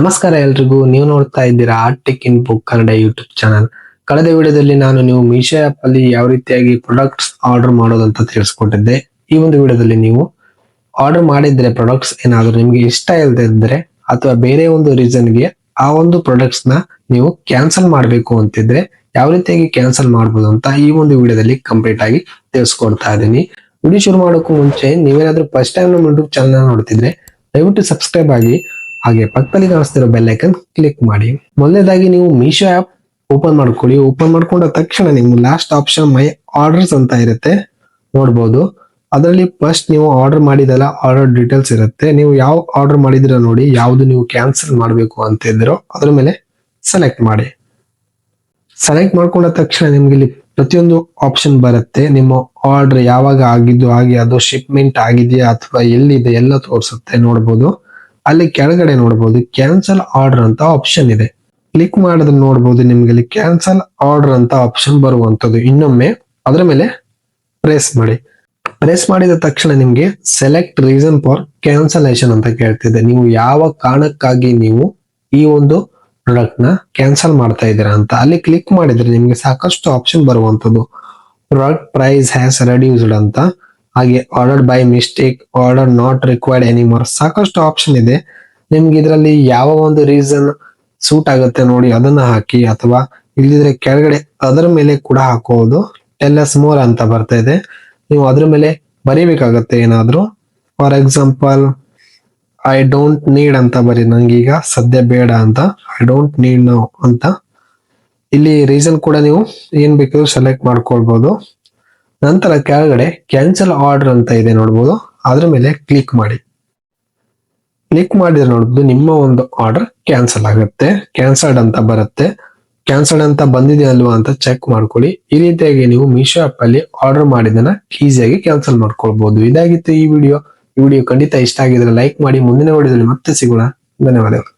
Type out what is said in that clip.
ನಮಸ್ಕಾರ ಎಲ್ರಿಗೂ. ನೀವು ನೋಡ್ತಾ ಇದ್ದೀರಾ tech in book Kannada YouTube channel. ಕಳೆದ ವಿಡಿಯೋದಲ್ಲಿ ನೀವು ಮೀಶೋ ಆಪ್ ಅಲ್ಲಿ ಯಾವ ರೀತಿಯಾಗಿ ಪ್ರಾಡಕ್ಟ್ಸ್ ಆರ್ಡರ್ ಮಾಡೋದಂತ ತಿಳಿಸ್ಕೊಟ್ಟಿದ್ದೆ. ಈ ಒಂದು ವಿಡಿಯೋದಲ್ಲಿ ನೀವು ಆರ್ಡರ್ ಮಾಡಿದ್ರೆ ಪ್ರಾಡಕ್ಟ್ಸ್ ಏನಾದ್ರು ನಿಮ್ಗೆ ಇಷ್ಟ ಇಲ್ಲದೆ ಇದ್ರೆ ಅಥವಾ ಬೇರೆ ಒಂದು ರೀಸನ್ಗೆ ಆ ಒಂದು ಪ್ರಾಡಕ್ಟ್ಸ್ ನ ನೀವು ಕ್ಯಾನ್ಸಲ್ ಮಾಡಬೇಕು ಅಂತಿದ್ರೆ ಯಾವ ರೀತಿಯಾಗಿ ಕ್ಯಾನ್ಸಲ್ ಮಾಡಬಹುದು ಅಂತ ಈ ಒಂದು ವಿಡಿಯೋದಲ್ಲಿ ಕಂಪ್ಲೀಟ್ ಆಗಿ ತಿಳಿಸ್ಕೊಡ್ತಾ ಇದ್ದೀನಿ. ವಿಡಿಯೋ ಶುರು ಮಾಡೋಕ್ಕೂ ಮುಂಚೆ ನೀವೇನಾದ್ರೂ ಫಸ್ಟ್ ಟೈಮ್ ನಮ್ಮ ಯೂಟ್ಯೂಬ್ ಚಾನಲ್ ನೋಡ್ತಿದ್ರೆ ದಯವಿಟ್ಟು ಸಬ್ಸ್ಕ್ರೈಬ್ ಆಗಿ ಹಾಗೆ ಪಕ್ಕದಲ್ಲಿ ಕಾಣಿಸ್ತಿರೋ ಬೆಲ್ ಐಕನ್ ಕ್ಲಿಕ್ ಮಾಡಿ. ಮೊದಲನೇದಾಗಿ ನೀವು ಮೀಶೋ ಆಪ್ ಓಪನ್ ಮಾಡ್ಕೊಳ್ಳಿ. ಓಪನ್ ಮಾಡ್ಕೊಂಡ ತಕ್ಷಣ ನಿಮ್ಗೆ ಲಾಸ್ಟ್ ಆಪ್ಷನ್ ಮೈ ಆರ್ಡರ್ಸ್ ಅಂತ ಇರುತ್ತೆ, ನೋಡ್ಬೋದು. ಅದರಲ್ಲಿ ಫಸ್ಟ್ ನೀವು ಆರ್ಡರ್ ಮಾಡಿದಲ್ಲ ಆರ್ಡರ್ ಡೀಟೇಲ್ಸ್ ಇರುತ್ತೆ. ನೀವು ಯಾವ ಆರ್ಡರ್ ಮಾಡಿದಿರ ನೋಡಿ, ಯಾವ್ದು ನೀವು ಕ್ಯಾನ್ಸಲ್ ಮಾಡಬೇಕು ಅಂತ ಇದ್ರೋ ಅದ್ರ ಮೇಲೆ ಸೆಲೆಕ್ಟ್ ಮಾಡಿ. ಸೆಲೆಕ್ಟ್ ಮಾಡ್ಕೊಂಡ ತಕ್ಷಣ ನಿಮ್ಗೆ ಇಲ್ಲಿ ಪ್ರತಿಯೊಂದು ಆಪ್ಷನ್ ಬರುತ್ತೆ. ನಿಮ್ಮ ಆರ್ಡರ್ ಯಾವಾಗ ಆಗಿದ್ದು ಹಾಗೆ ಅದು ಶಿಪ್ಮೆಂಟ್ ಆಗಿದೆಯಾ ಅಥವಾ ಎಲ್ಲಿದೆ ಎಲ್ಲ ತೋರಿಸುತ್ತೆ, ನೋಡ್ಬೋದು. ಅಲ್ಲಿ ಕೆಳಗಡೆ ನೋಡ್ಬೋದು ಕ್ಯಾನ್ಸಲ್ ಆರ್ಡರ್ ಅಂತ ಆಪ್ಷನ್ ಇದೆ. ಕ್ಲಿಕ್ ಮಾಡಿದ್ರೆ ನೋಡ್ಬೋದು ನಿಮ್ಗೆ ಇಲ್ಲಿ ಕ್ಯಾನ್ಸಲ್ ಆರ್ಡರ್ ಅಂತ ಆಪ್ಷನ್ ಬರುವಂತದ್ದು. ಇನ್ನೊಮ್ಮೆ ಅದರ ಮೇಲೆ ಪ್ರೆಸ್ ಮಾಡಿ. ಪ್ರೆಸ್ ಮಾಡಿದ ತಕ್ಷಣ ನಿಮ್ಗೆ ಸೆಲೆಕ್ಟ್ ರೀಸನ್ ಫಾರ್ ಕ್ಯಾನ್ಸಲೇಷನ್ ಅಂತ ಕೇಳ್ತಿದೆ. ನೀವು ಯಾವ ಕಾರಣಕ್ಕಾಗಿ ನೀವು ಈ ಒಂದು ಪ್ರಾಡಕ್ಟ್ ನ ಕ್ಯಾನ್ಸಲ್ ಮಾಡ್ತಾ ಇದ್ದೀರಾ ಅಂತ. ಅಲ್ಲಿ ಕ್ಲಿಕ್ ಮಾಡಿದ್ರೆ ನಿಮ್ಗೆ ಸಾಕಷ್ಟು ಆಪ್ಷನ್ ಬರುವಂತದ್ದು. ಪ್ರಾಡಕ್ಟ್ ಪ್ರೈಸ್ ಹ್ಯಾಸ್ ರೆಡ್ಯೂಸ್ಡ್ ಅಂತ, ಹಾಗೆ order by mistake, order not required anymore, ಸಾಕಷ್ಟು ಆಪ್ಷನ್ ಇದೆ. ನಿಮ್ಗೆ ಇದರಲ್ಲಿ ಯಾವ ಒಂದು ರೀಸನ್ ಸೂಟ್ ಆಗುತ್ತೆ ನೋಡಿ ಅದನ್ನ ಹಾಕಿ, ಅಥವಾ ಇಲ್ಲಿದ್ರೆ ಕೆಳಗಡೆ ಅದರ ಮೇಲೆ ಕೂಡ ಹಾಕೋದು. ಟೆಲ್ ಅಸ್ ಮೋರ್ ಅಂತ ಬರ್ತಾ ಇದೆ, ನೀವು ಅದ್ರ ಮೇಲೆ ಬರೀಬೇಕಾಗತ್ತೆ ಏನಾದ್ರು. For example I don't need ಅಂತ ಬರೀ, ನಂಗೀಗ ಸದ್ಯ ಬೇಡ ಅಂತ, ಐ ಡೋಂಟ್ ನೀಡ್ ನೌ ಅಂತ. ಇಲ್ಲಿ ರೀಸನ್ ಕೂಡ ನೀವು ಏನ್ ಬೇಕಾದ್ರೂ ಸೆಲೆಕ್ಟ್ ಮಾಡ್ಕೊಳ್ಬಹುದು. ನಂತರ ಕೆಳಗಡೆ ಕ್ಯಾನ್ಸಲ್ ಆರ್ಡರ್ ಅಂತ ಇದೆ, ನೋಡ್ಬೋದು. ಅದ್ರ ಮೇಲೆ ಕ್ಲಿಕ್ ಮಾಡಿ. ಕ್ಲಿಕ್ ಮಾಡಿದ್ರೆ ನೋಡ್ಬೋದು ನಿಮ್ಮ ಒಂದು ಆರ್ಡರ್ ಕ್ಯಾನ್ಸಲ್ ಆಗುತ್ತೆ. ಕ್ಯಾನ್ಸಲ್ಡ್ ಅಂತ ಬರುತ್ತೆ. ಕ್ಯಾನ್ಸಲ್ಡ್ ಅಂತ ಬಂದಿದೆ ಅಲ್ವಾ ಅಂತ ಚೆಕ್ ಮಾಡ್ಕೊಳ್ಳಿ. ಈ ರೀತಿಯಾಗಿ ನೀವು ಮೀಶೋ ಆಪ್ ಅಲ್ಲಿ ಆರ್ಡರ್ ಮಾಡಿದನ್ನ ಈಸಿಯಾಗಿ ಕ್ಯಾನ್ಸಲ್ ಮಾಡ್ಕೊಳ್ಬಹುದು. ಇದಾಗಿತ್ತು ಈ ವಿಡಿಯೋ ಖಂಡಿತ ಇಷ್ಟ ಆಗಿದ್ರೆ ಲೈಕ್ ಮಾಡಿ. ಮುಂದಿನ ವಿಡಿಯೋದಲ್ಲಿ ಮತ್ತೆ ಸಿಗೋಣ. ಧನ್ಯವಾದಗಳು.